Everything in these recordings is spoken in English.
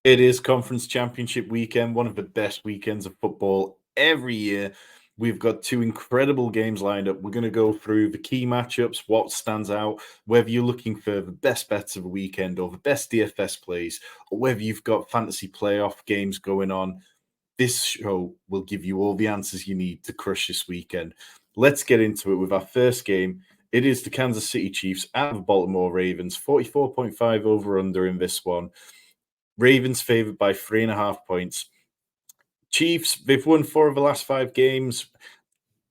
It is Conference Championship weekend, one of the best weekends of football every year. We've got two incredible games lined up. We're going to go through the key matchups, what stands out, whether you're looking for the best bets of the weekend or the best DFS plays, or whether you've got fantasy playoff games going on. This show will give you all the answers you need to crush this weekend. Let's get into it with our first game. It is the Kansas City Chiefs at the Baltimore Ravens, 44.5 over under in this one. Ravens favored by 3.5 points. Chiefs, they've won 4 of the last 5 games.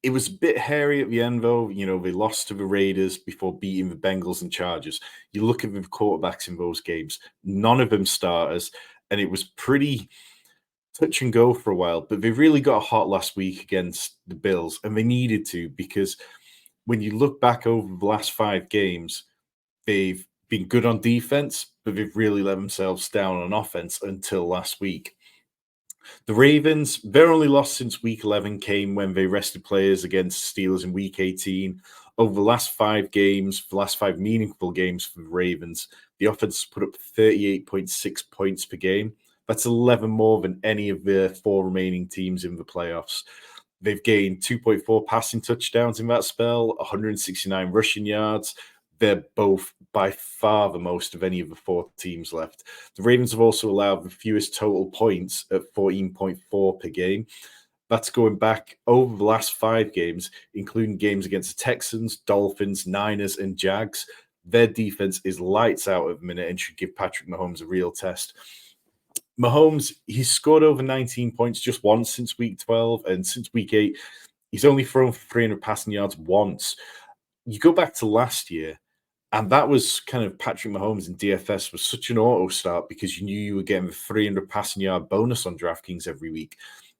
It was a bit hairy at the end, though. You know, they lost to the Raiders before beating the Bengals and Chargers. You look at the quarterbacks in those games, none of them starters, and it was pretty touch and go for a while. But they really got hot last week against the Bills, and they needed to, because when you look back over the last 5 games, they've been good on defense, but they've really let themselves down on offense until last week. The Ravens, their only loss since week 11 came when they rested players against Steelers in week 18. Over the last 5 games, the last 5 meaningful games for the Ravens, the offense put up 38.6 points per game. That's 11 more than any of the 4 remaining teams in the playoffs. They've gained 2.4 passing touchdowns in that spell, 169 rushing yards. They're both by far the most of any of the 4 teams left. The Ravens have also allowed the fewest total points at 14.4 per game. That's going back over the last 5 games, including games against the Texans, Dolphins, Niners, and Jags. Their defense is lights out at the minute and should give Patrick Mahomes a real test. Mahomes, he's scored over 19 points just once since week 12, and since week 8, he's only thrown for 300 passing yards once. You go back to last year, and that was kind of Patrick Mahomes in DFS was such an auto start because you knew you were getting the 300 passing yard bonus on DraftKings every week.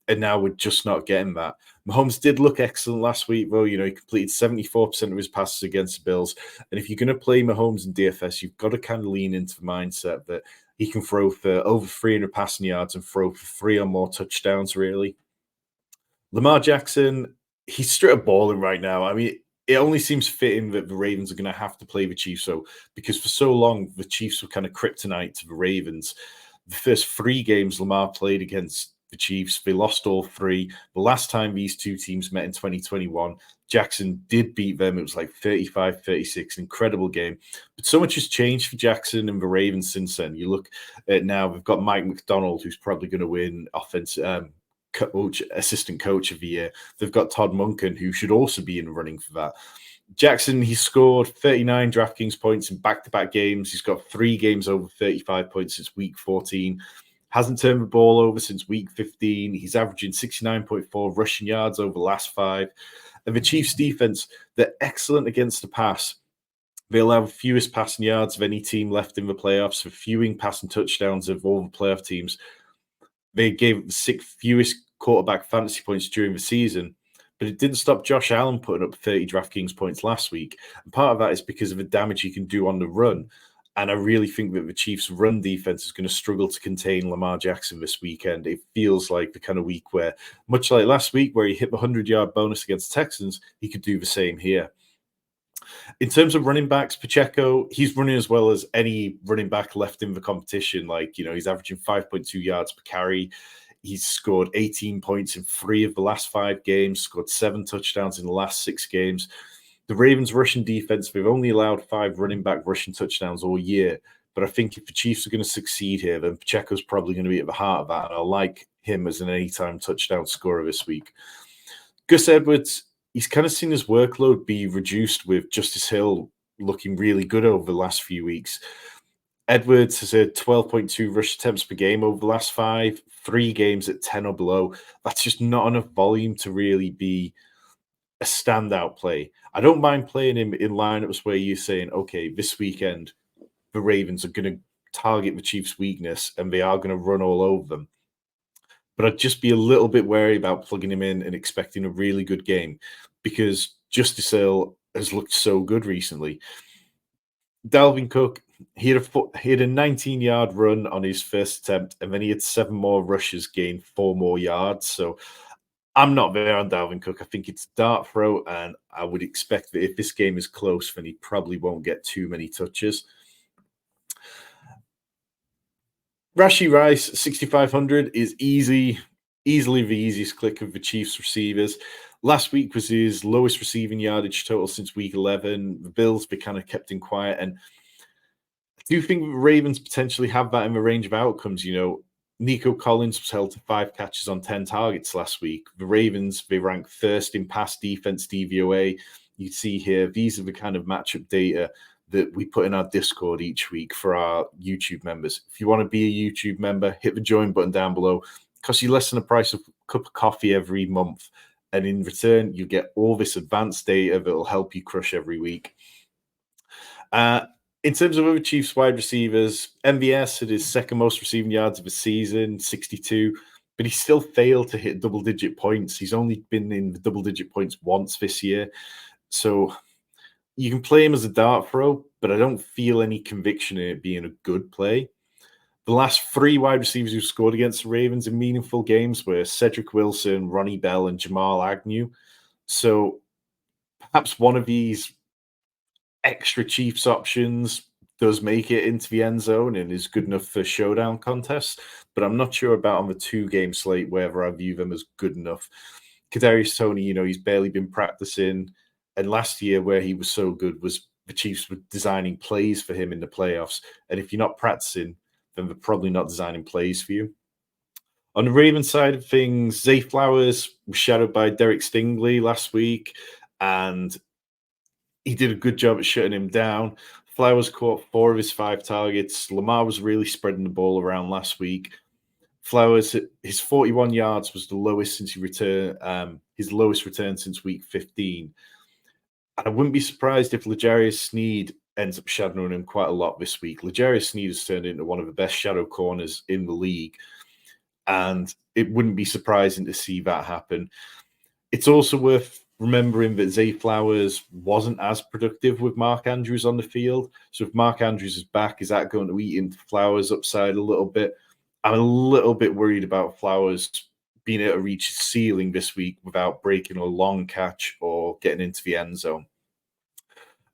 And now we're just not getting that. Mahomes did look excellent last week, though. You know, he completed 74% of his passes against the Bills. And if you're going to play Mahomes in DFS, you've got to kind of lean into the mindset that he can throw for over 300 passing yards and throw for 3 or more touchdowns, really. Lamar Jackson, he's straight up balling right now. I mean, it only seems fitting that the Ravens are going to have to play the Chiefs, because for so long, the Chiefs were kind of kryptonite to the Ravens. The first 3 games Lamar played against the Chiefs, they lost all 3. The last time these 2 teams met in 2021, Jackson did beat them. It was like 35-36, incredible game. But so much has changed for Jackson and the Ravens since then. You look at now, we've got Mike McDonald, who's probably going to win assistant coach of the year. They've got Todd Monken, who should also be in the running for that. Jackson, he scored 39 DraftKings points in back-to-back games. He's got 3 games over 35 points since week 14. Hasn't turned the ball over since week 15. He's averaging 69.4 rushing yards over the last 5. And the Chiefs' defense, they're excellent against the pass. They allow the fewest passing yards of any team left in the playoffs, the fewest passing touchdowns of all the playoff teams. They gave the 6th fewest quarterback fantasy points during the season, but it didn't stop Josh Allen putting up 30 DraftKings points last week. And part of that is because of the damage he can do on the run. And I really think that the Chiefs' run defense is going to struggle to contain Lamar Jackson this weekend. It feels like the kind of week where, much like last week, where he hit the 100-yard bonus against the Texans, he could do the same here. In terms of running backs, Pacheco, he's running as well as any running back left in the competition. Like, you know, he's averaging 5.2 yards per carry. He's scored 18 points in 3 of the last 5 games, scored 7 touchdowns in the last 6 games. The Ravens' rushing defense, they've only allowed 5 running back rushing touchdowns all year. But I think if the Chiefs are going to succeed here, then Pacheco's probably going to be at the heart of that. And I like him as an anytime touchdown scorer this week. Gus Edwards, he's kind of seen his workload be reduced with Justice Hill looking really good over the last few weeks. Edwards has had 12.2 rush attempts per game over the last 5, 3 games at 10 or below. That's just not enough volume to really be a standout play. I don't mind playing him in lineups where you're saying, okay, this weekend, the Ravens are going to target the Chiefs' weakness and they are going to run all over them. But I'd just be a little bit wary about plugging him in and expecting a really good game because Justice Hill has looked so good recently. Dalvin Cook, he had a 19-yard run on his first attempt, and then he had 7 more rushes, gained 4 more yards. So I'm not there on Dalvin Cook. I think it's dart throw, and I would expect that if this game is close, then he probably won't get too many touches. Rashi Rice, 6,500 is easily the easiest click of the Chiefs receivers. Last week was his lowest receiving yardage total since week 11. The Bills, they kind of kept him quiet. And do you think the Ravens potentially have that in the range of outcomes? Nico Collins was held to 5 catches on 10 targets last week. The Ravens, they rank first in pass defense DVOA. You see here, these are the kind of matchup data that we put in our Discord each week for our YouTube members. If you want to be a YouTube member, hit the join button down below. It costs you less than the price of a cup of coffee every month. And in return, you get all this advanced data that will help you crush every week. In terms of other Chiefs wide receivers, MVS had his second most receiving yards of the season, 62, but he still failed to hit double-digit points. He's only been in the double-digit points once this year. So you can play him as a dart throw, but I don't feel any conviction in it being a good play. The last 3 wide receivers who scored against the Ravens in meaningful games were Cedric Wilson, Ronnie Bell, and Jamal Agnew. So perhaps one of these extra Chiefs options does make it into the end zone and is good enough for showdown contests, but I'm not sure about on the 2-game slate whether I view them as good enough. Kadarius Toney, he's barely been practicing, and last year where he was so good was the Chiefs were designing plays for him in the playoffs, and if you're not practicing, then they're probably not designing plays for you. On the Ravens side of things, Zay Flowers was shadowed by Derek Stingley last week, and he did a good job at shutting him down. Flowers caught 4 of his 5 targets. Lamar was really spreading the ball around last week. Flowers, his 41 yards was the lowest since he returned, his lowest return since week 15. And I wouldn't be surprised if L'Jarius Sneed ends up shadowing him quite a lot this week. L'Jarius Sneed has turned into one of the best shadow corners in the league, and it wouldn't be surprising to see that happen. It's also worth remembering that Zay Flowers wasn't as productive with Mark Andrews on the field. So if Mark Andrews is back, is that going to eat into Flowers' upside a little bit? I'm a little bit worried about Flowers being able to reach his ceiling this week without breaking a long catch or getting into the end zone.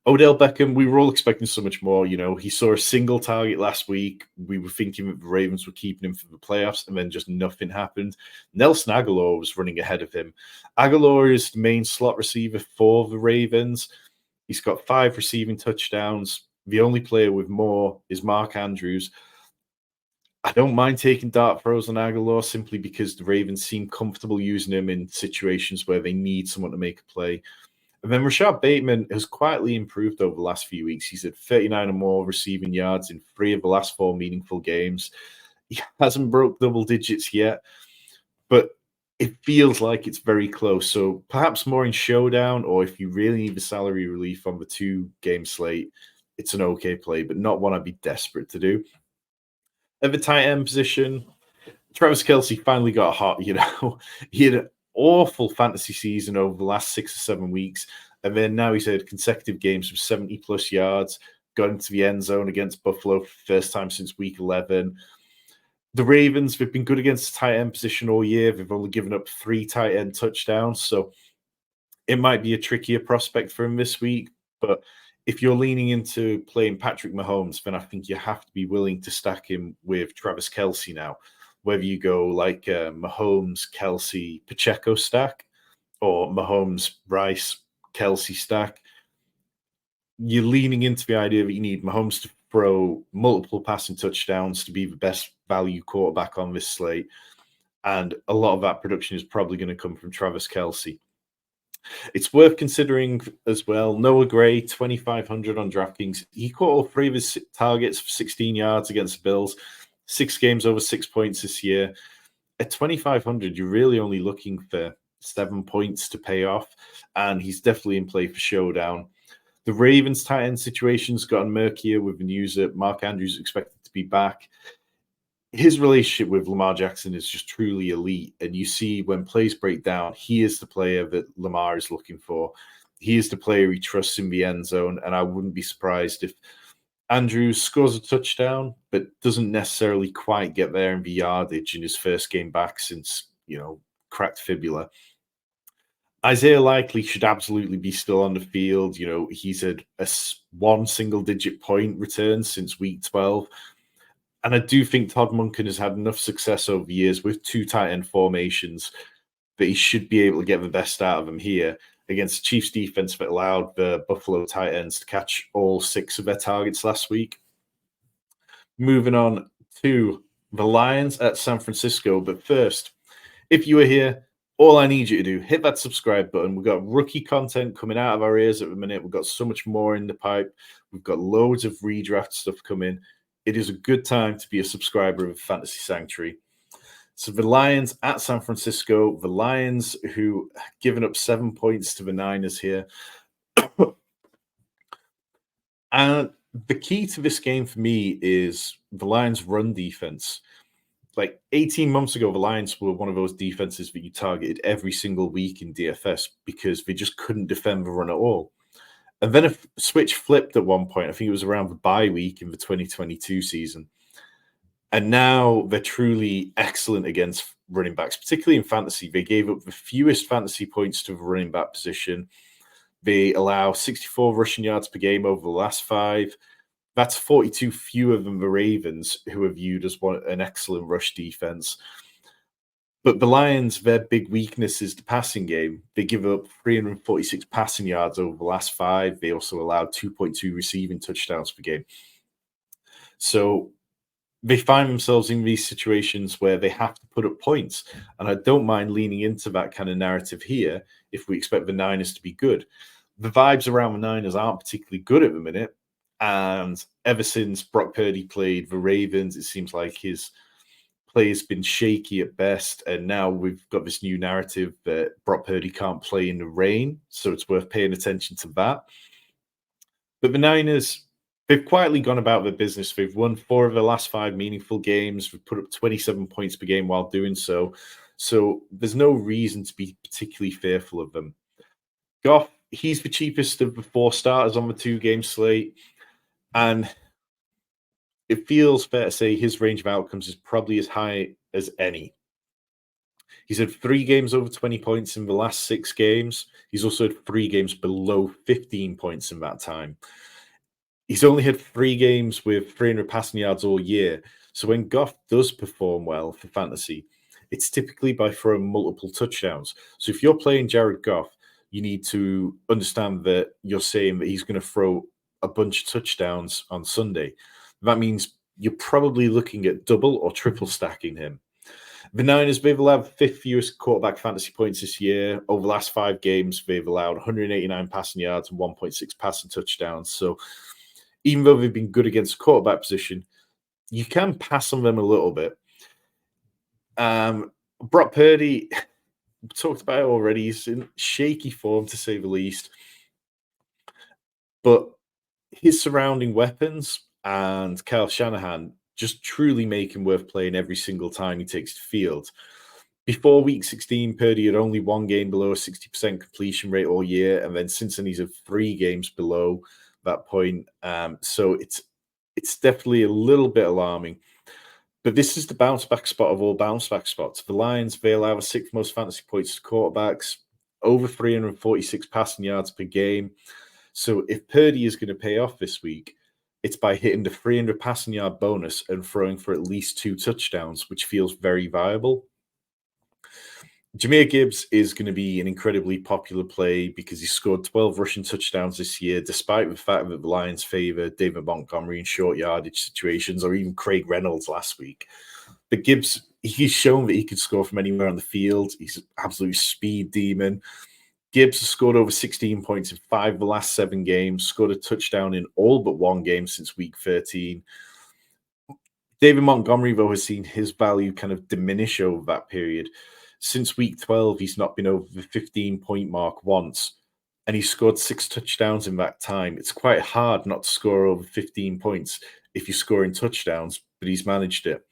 Odell Beckham, we were all expecting so much more. He saw a single target last week. We were thinking that the Ravens were keeping him for the playoffs, and then just nothing happened. Nelson Aguilar was running ahead of him. Aguilar is the main slot receiver for the Ravens. He's got 5 receiving touchdowns. The only player with more is Mark Andrews. I don't mind taking dart throws on Aguilar simply because the Ravens seem comfortable using him in situations where they need someone to make a play. And then Rashad Bateman has quietly improved over the last few weeks. He's at 39 or more receiving yards in 3 of the last 4 meaningful games. He hasn't broke double digits yet, but it feels like it's very close. So perhaps more in showdown, or if you really need the salary relief on the 2-game slate, it's an okay play, but not one I'd be desperate to do. At the tight end position, Travis Kelce finally got hot. He had an awful fantasy season over the last 6 or 7 weeks, and then now he's had consecutive games with 70-plus yards, got into the end zone against Buffalo for the first time since week 11. The Ravens, they've been good against the tight end position all year. They've only given up 3 tight end touchdowns, so it might be a trickier prospect for him this week, but if you're leaning into playing Patrick Mahomes, then I think you have to be willing to stack him with Travis Kelce now. Whether you go like Mahomes, Kelce, Pacheco stack, or Mahomes, Rice, Kelce stack, you're leaning into the idea that you need Mahomes to throw multiple passing touchdowns to be the best value quarterback on this slate. And a lot of that production is probably going to come from Travis Kelce. It's worth considering as well. Noah Gray, 2,500 on DraftKings. He caught all 3 of his targets for 16 yards against the Bills. 6 games over 6 points this year. At 2,500, you're really only looking for 7 points to pay off, and he's definitely in play for showdown. The Ravens tight end situation's gotten murkier with the news that Mark Andrews is expected to be back. His relationship with Lamar Jackson is just truly elite. And you see when plays break down, he is the player that Lamar is looking for. He is the player he trusts in the end zone. And I wouldn't be surprised if Andrews scores a touchdown, but doesn't necessarily quite get there in the yardage in his first game back since, cracked fibula. Isaiah Likely should absolutely be still on the field. He's had a 1 single-digit point return since week 12. And I do think Todd Monken has had enough success over the years with two tight end formations that he should be able to get the best out of them here against the Chiefs defense that allowed the Buffalo tight ends to catch all 6 of their targets last week. Moving on to the Lions at San Francisco. But first, if you are here, all I need you to do, hit that subscribe button. We've got rookie content coming out of our ears at the minute. We've got so much more in the pipe. We've got loads of redraft stuff coming. It is a good time to be a subscriber of Fantasy Sanctuary. So the Lions at San Francisco, the Lions who given up 7 points to the Niners here. And the key to this game for me is the Lions' run defense. Like 18 months ago, the Lions were one of those defenses that you targeted every single week in DFS because they just couldn't defend the run at all. And then a switch flipped at one point. I think it was around the bye week in the 2022 season. And now they're truly excellent against running backs, particularly in fantasy. They gave up the fewest fantasy points to the running back position. They allow 64 rushing yards per game over the last 5. That's 42 fewer than the Ravens, who are viewed as an excellent rush defense. But the Lions, their big weakness is the passing game. They give up 346 passing yards over the last 5. They also allowed 2.2 receiving touchdowns per game. So they find themselves in these situations where they have to put up points. And I don't mind leaning into that kind of narrative here if we expect the Niners to be good. The vibes around the Niners aren't particularly good at the minute. And ever since Brock Purdy played the Ravens, it seems like his play has been shaky at best. And now we've got this new narrative that Brock Purdy can't play in the rain. So it's worth paying attention to that. But the Niners, they've quietly gone about their business. They've won 4 of their last 5 meaningful games. They've put up 27 points per game while doing so. So there's no reason to be particularly fearful of them. Goff, he's the cheapest of the 4 starters on the 2-game slate. And it feels fair to say his range of outcomes is probably as high as any. He's had 3 games over 20 points in the last 6 games. He's also had 3 games below 15 points in that time. He's only had 3 games with 300 passing yards all year. So when Goff does perform well for fantasy, it's typically by throwing multiple touchdowns. So if you're playing Jared Goff, you need to understand that you're saying that he's going to throw a bunch of touchdowns on Sunday. That means you're probably looking at double or triple stacking him. The Niners, they've allowed 5th fewest quarterback fantasy points this year. Over the last 5 games, they've allowed 189 passing yards and 1.6 passing touchdowns. So even though they've been good against the quarterback position, you can pass on them a little bit. Brock Purdy, we talked about it already. He's in shaky form, to say the least. But his surrounding weapons and Kyle Shanahan just truly make him worth playing every single time he takes the field. Before week 16, Purdy had only 1 game below a 60% completion rate all year. And then since then, he's had 3 games below that point. So it's definitely a little bit alarming. But this is the bounce back spot of all bounce back spots. The Lions, they allow the 6th most fantasy points to quarterbacks, over 346 passing yards per game. So if Purdy is going to pay off this week, it's by hitting the 300 passing yard bonus and throwing for at least 2 touchdowns, which feels very viable. Jahmyr Gibbs is going to be an incredibly popular play because he scored 12 rushing touchdowns this year, despite the fact that the Lions favor David Montgomery in short yardage situations, or even Craig Reynolds last week. But Gibbs, he's shown that he can score from anywhere on the field. He's an absolute speed demon. Gibbs has scored over 16 points in 5 of the last 7 games, scored a touchdown in all but 1 game since week 13. David Montgomery, though, has seen his value kind of diminish over that period. Since week 12, he's not been over the 15-point mark once, and he's scored 6 touchdowns in that time. It's quite hard not to score over 15 points if you're scoring touchdowns, but he's managed it.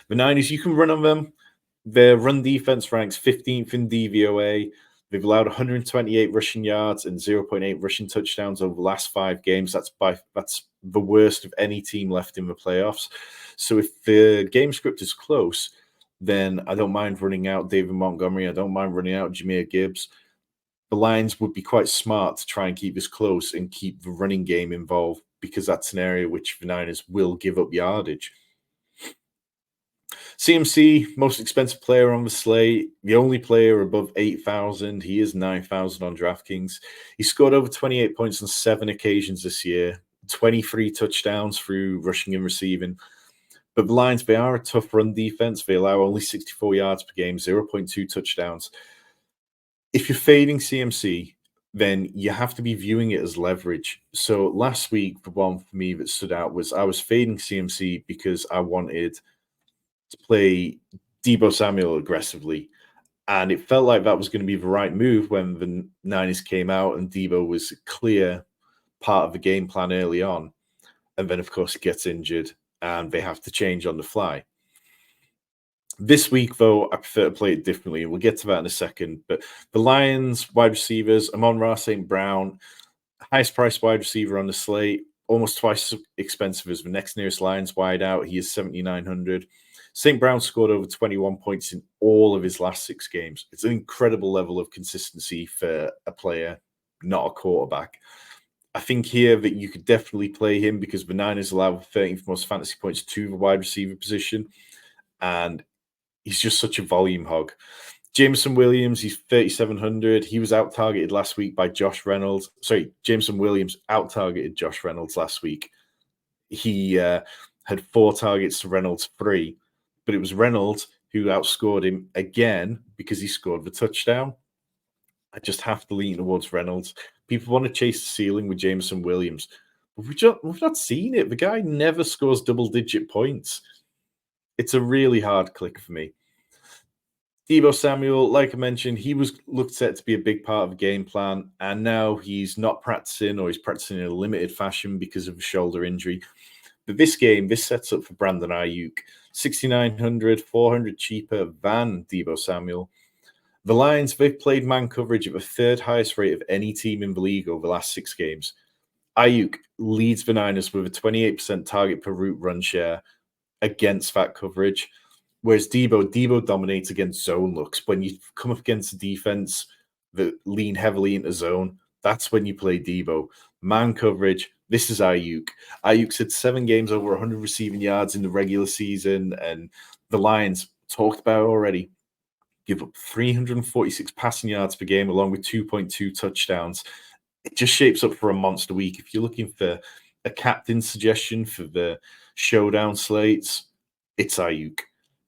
The Niners, you can run on them. Their run defense ranks 15th in DVOA. They've allowed 128 rushing yards and 0.8 rushing touchdowns over the last 5 games. That's the worst of any team left in the playoffs. So if the game script is close, then I don't mind running out David Montgomery. I don't mind running out Jahmyr Gibbs. The Lions would be quite smart to try and keep this close and keep the running game involved because that's an area which the Niners will give up yardage. CMC, most expensive player on the slate, the only player above 8,000. He is 9,000 on DraftKings. He scored over 28 points on 7 occasions this year, 23 touchdowns through rushing and receiving. But the Lions, they are a tough run defense. They allow only 64 yards per game, 0.2 touchdowns. If you're fading CMC, then you have to be viewing it as leverage. So last week, the one for me that stood out was I was fading CMC because I wanted to play Deebo Samuel aggressively. And it felt like that was going to be the right move when the Niners came out and Deebo was a clear part of the game plan early on. And then, of course, he gets injured and they have to change on the fly. This week, though, I prefer to play it differently. We'll get to that in a second. But the Lions wide receivers, Amon-Ra St. Brown, highest priced wide receiver on the slate, almost twice as expensive as the next nearest Lions wide out. He is 7,900. St. Brown scored over 21 points in all of his last 6 games. It's an incredible level of consistency for a player, not a quarterback. I think here that you could definitely play him because the Niners allow 13th most fantasy points to the wide receiver position. And he's just such a volume hog. Jameson Williams, he's 3,700. He was out-targeted last week by Josh Reynolds. Sorry, Jameson Williams out-targeted Josh Reynolds last week. He had 4 targets to Reynolds' 3. But it was Reynolds who outscored him again because he scored the touchdown. I just have to lean towards Reynolds. People want to chase the ceiling with Jameson Williams. But we've not seen it. The guy never scores double-digit points. It's a really hard click for me. Deebo Samuel, like I mentioned, he was looked set to be a big part of the game plan, and now he's not practicing or he's practicing in a limited fashion because of a shoulder injury. But this game, this sets up for Brandon Ayuk. 6,900, 400 cheaper than Deebo Samuel. The Lions, they've played man coverage at the 3rd highest rate of any team in the league over the last 6 games. Ayuk leads the Niners with a 28% target per route run share against that coverage, whereas Deebo dominates against zone looks. When you come up against a defense that lean heavily into zone, that's when you play Deebo. Man coverage, this is Ayuk. Ayuk's had 7 games over 100 receiving yards in the regular season, and the Lions, talked about already, give up 346 passing yards per game along with 2.2 touchdowns. It just shapes up for a monster week. If you're looking for a captain suggestion for the showdown slates, it's Ayuk.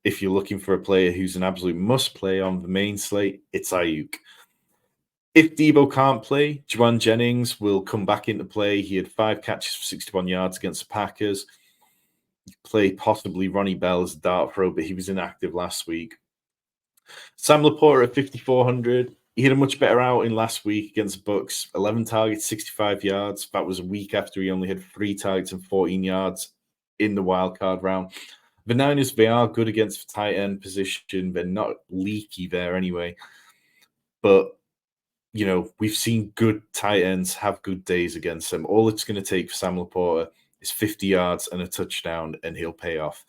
If you're looking for a player who's an absolute must play on the main slate, it's Ayuk. If Deebo can't play, Juwan Jennings will come back into play. He had 5 catches for 61 yards against the Packers. Play possibly Ronnie Bell as a dart throw, but he was inactive last week. Sam Laporta at 5,400. He had a much better outing last week against the Bucks. 11 targets, 65 yards. That was a week after he only had 3 targets and 14 yards in the wildcard round. The Niners, they are good against the tight end position. They're not leaky there anyway. But you know, we've seen good tight ends have good days against them. All it's going to take for Sam Laporta is 50 yards and a touchdown, and he'll pay off.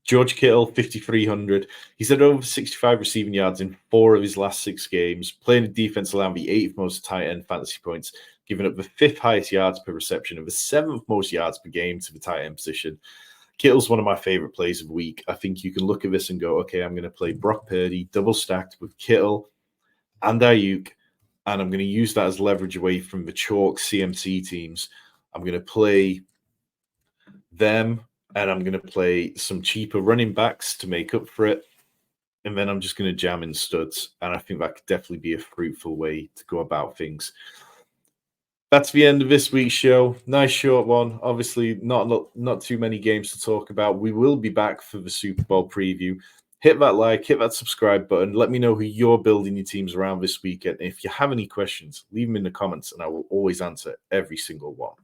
George Kittle, 5,300. He's had over 65 receiving yards in 4 of his last 6 games, playing a defense allowing the 8th most tight end fantasy points, giving up the 5th highest yards per reception and the 7th most yards per game to the tight end position. Kittle's one of my favorite plays of the week. I think you can look at this and go, okay, I'm going to play Brock Purdy double stacked with Kittle and Ayuk, and I'm going to use that as leverage away from the chalk CMC teams. I'm going to play them, and I'm going to play some cheaper running backs to make up for it, and then I'm just going to jam in studs, and I think that could definitely be a fruitful way to go about things. That's the end of this week's show. Nice short one. Obviously, not too many games to talk about. We will be back for the Super Bowl preview. Hit that like, hit that subscribe button. Let me know who you're building your teams around this weekend. And if you have any questions, leave them in the comments, and I will always answer every single one.